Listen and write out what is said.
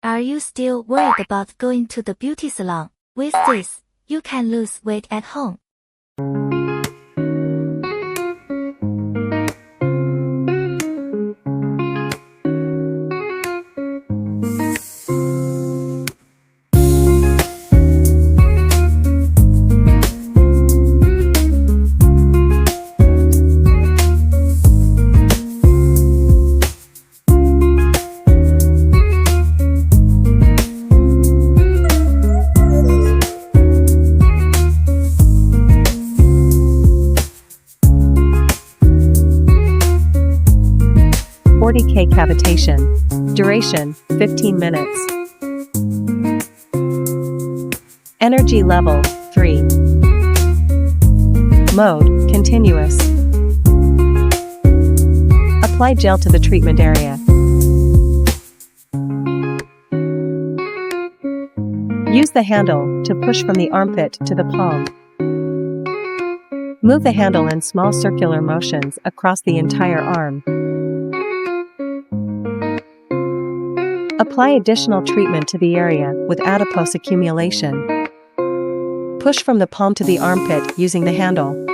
Are you still worried about going to the beauty salon? With this, you can lose weight at home. Cavitation. Duration, 15 minutes. Energy level, 3. Mode, continuous. Apply gel to the treatment area. Use the handle to push from the armpit to the palm. Move the handle in small circular motions across the entire arm. Apply additional treatment to the area with adipose accumulation. Push from the palm to the armpit using the handle.